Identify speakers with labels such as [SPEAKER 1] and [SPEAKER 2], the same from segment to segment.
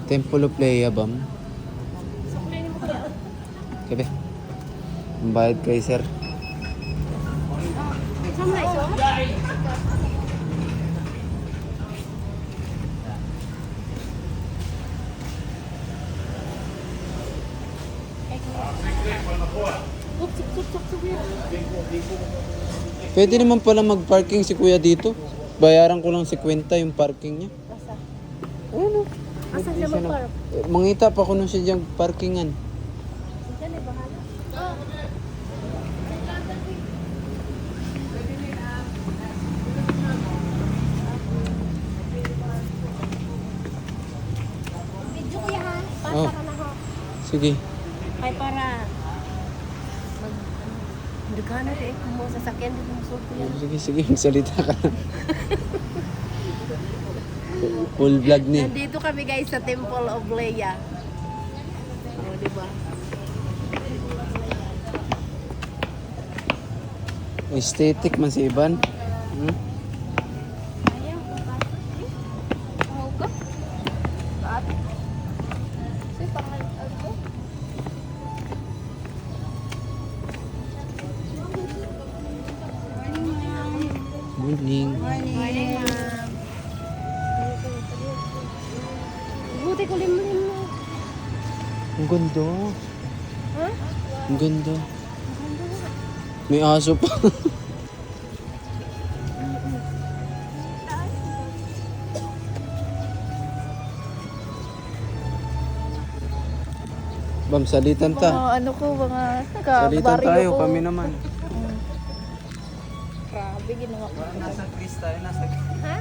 [SPEAKER 1] Temple of Leia, bam. Kabe. Ang bayad kay sir. Pwede naman pala mag-parking si kuya dito. Bayaran ko lang 50 yung parking niya.
[SPEAKER 2] Asa?
[SPEAKER 1] Ano?
[SPEAKER 2] Asan siya mag-park?
[SPEAKER 1] Mangita pa ko nung siya diyang parkingan.
[SPEAKER 2] Diyan eh, bahala. Video ko yan. Pasa
[SPEAKER 1] Oh.
[SPEAKER 2] ka na ho.
[SPEAKER 1] Sige.
[SPEAKER 2] Ay para dagana rin mo sa sakyan dito mo suot yan.
[SPEAKER 1] Sige, magsalita ka na. Full vlog ni.
[SPEAKER 2] Nandito kami guys sa Temple of Leia. Oh, di ba?
[SPEAKER 1] Aesthetic man si Iban. Hmm?
[SPEAKER 2] Ayaw ko ba? Ayaw ko? Ba't? Kasi pangal ko.
[SPEAKER 1] Morning.
[SPEAKER 2] Morning, ma'am. Buti ko limlim mo.
[SPEAKER 1] Ang ganda.
[SPEAKER 2] Ha?
[SPEAKER 1] Ang ganda. May aso pa. Bam, salitan ta.
[SPEAKER 2] Mga ano ko, mga
[SPEAKER 1] Salitan tayo, kami naman.
[SPEAKER 2] Grabe, ginawa ko.
[SPEAKER 1] Nasa Chris tayo, nasa
[SPEAKER 2] Ha?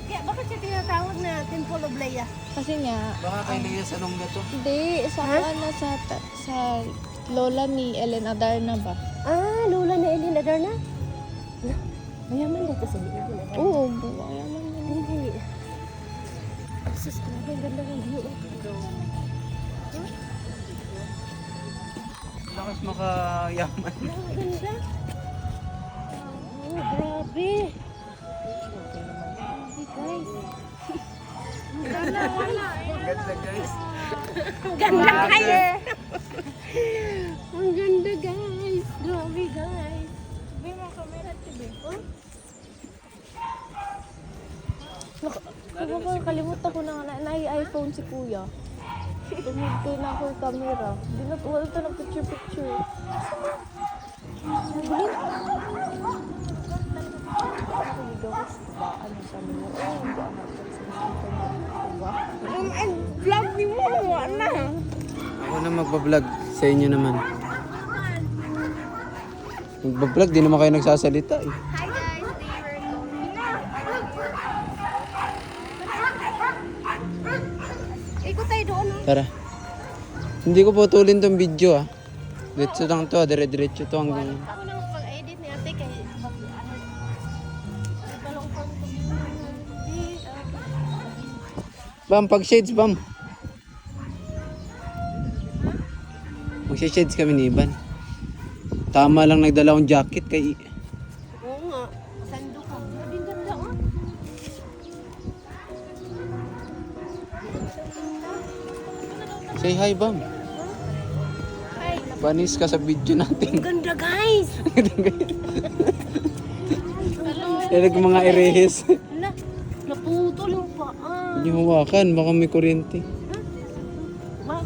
[SPEAKER 2] Kaya bakit siya tinatawag na Temple of Leia?
[SPEAKER 3] Kasi nga,
[SPEAKER 1] Baka kay Lea sa nung gato.
[SPEAKER 3] hindi, sa ano, sa lola ni Ellen Adarna ba?
[SPEAKER 2] Ah, lola ni Elena Darna? Mayaman dito si Elena Darna.
[SPEAKER 3] Oo, buwaya man yun.
[SPEAKER 2] Hindi. Sus, grabe, ang ganda ng view.
[SPEAKER 1] Lakas makayaman.
[SPEAKER 2] Ang ganda. Oh, grabe. Grabe, guys. Ang ganda, wala.
[SPEAKER 1] Ganda guys.
[SPEAKER 2] Ang ganda, guys. Ang ganda, guys. Grabe, guys.
[SPEAKER 3] Sabi mo, camera, tibi. Kalimutan ko na nga na i-iPhone si kuya. Tumigtay na ako yung camera. Hindi na wala ito na picture-picture. Ano sa mga hindi ako
[SPEAKER 2] Vlog ni mo, wala.
[SPEAKER 1] Ako na magbablog sa inyo naman. Magbablog, di naman kayo nagsasalita eh.
[SPEAKER 2] Hi guys, ikot tayo doon.
[SPEAKER 1] Tara. Hindi ko putulin tong video ah. Diretso lang to, dire-diretso to hanggang...
[SPEAKER 2] Ako nang pag-edit ni ate kay
[SPEAKER 1] Bam, pag shades, bam. Mag-shades kami ni Iban. Tama lang nagdala akong jacket kay...
[SPEAKER 2] Oo nga, sando ka. Grabe ganda oh.
[SPEAKER 1] Say hi, bam.
[SPEAKER 2] Hi.
[SPEAKER 1] Banis ka sa video natin.
[SPEAKER 2] Ang ganda guys.
[SPEAKER 1] Talag mga erehis.
[SPEAKER 2] Hala, naputol yung paa.
[SPEAKER 1] Hindi hawakan, baka may kuryente.
[SPEAKER 3] Ano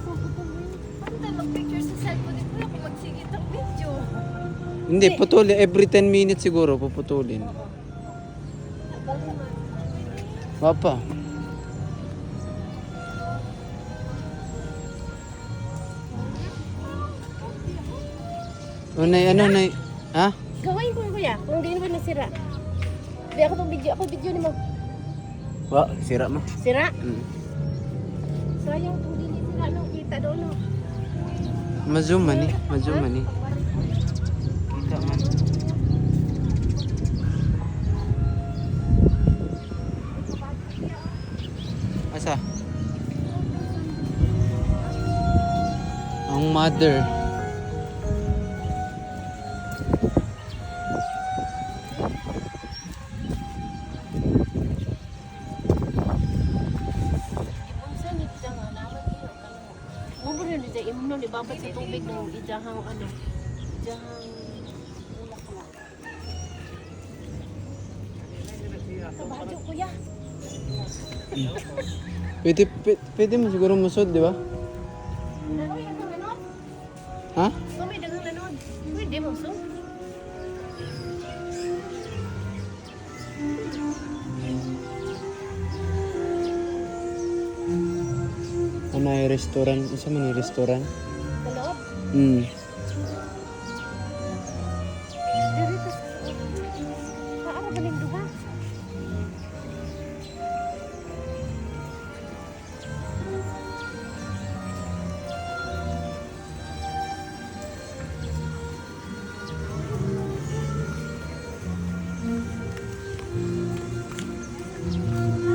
[SPEAKER 3] tayo mag-picture sa cellphone ni kuya kung magsigit ang video?
[SPEAKER 1] Hindi, putulin. Every 10 minutes siguro puputulin. Papa. O, nay, ano, nay? Ha?
[SPEAKER 2] Gawain ko kuya, kung di naman nasira. Di ako tong video, ako video ni mo.
[SPEAKER 1] Wa, sira mo.
[SPEAKER 2] Sira?
[SPEAKER 1] Mm.
[SPEAKER 2] Sayang kung di sira no, kita doon no.
[SPEAKER 1] Ma-zoom man eh. Ma-zoom man eh. Kita man. Asa? Ang mother.
[SPEAKER 2] tubig ng ijahang ano. Ijahang ulak-ulak. Ito badyo kuya.
[SPEAKER 1] Pwede mo siguro musod, di ba?
[SPEAKER 2] Uy, ang nanod.
[SPEAKER 1] Ha?
[SPEAKER 2] May dagang nanod. Pwede mo so.
[SPEAKER 1] Ano ay restaurant? Isa man ay restaurant?
[SPEAKER 2] Kaloob.
[SPEAKER 1] Hmm.
[SPEAKER 2] Diri ka sa paara ba ning duha?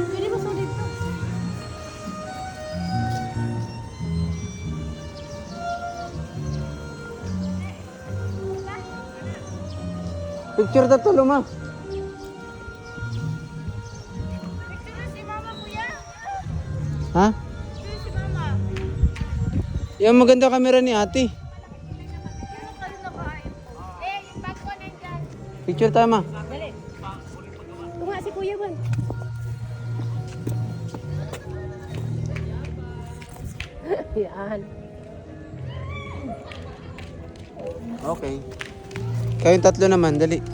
[SPEAKER 2] Pwede ba sa dito?
[SPEAKER 1] Picture tatlo ma.
[SPEAKER 3] Si mama, kuya.
[SPEAKER 1] Ha?
[SPEAKER 3] Si mama.
[SPEAKER 1] Yung maganda camera ni ate.
[SPEAKER 3] Pero ka rin naka-iPhone. Yung bag ko nandyan.
[SPEAKER 1] Picture tayo ma.
[SPEAKER 2] Dali. Tunga si Kuya Ban. Yan.
[SPEAKER 1] Okay. Kayong tatlo naman, dali.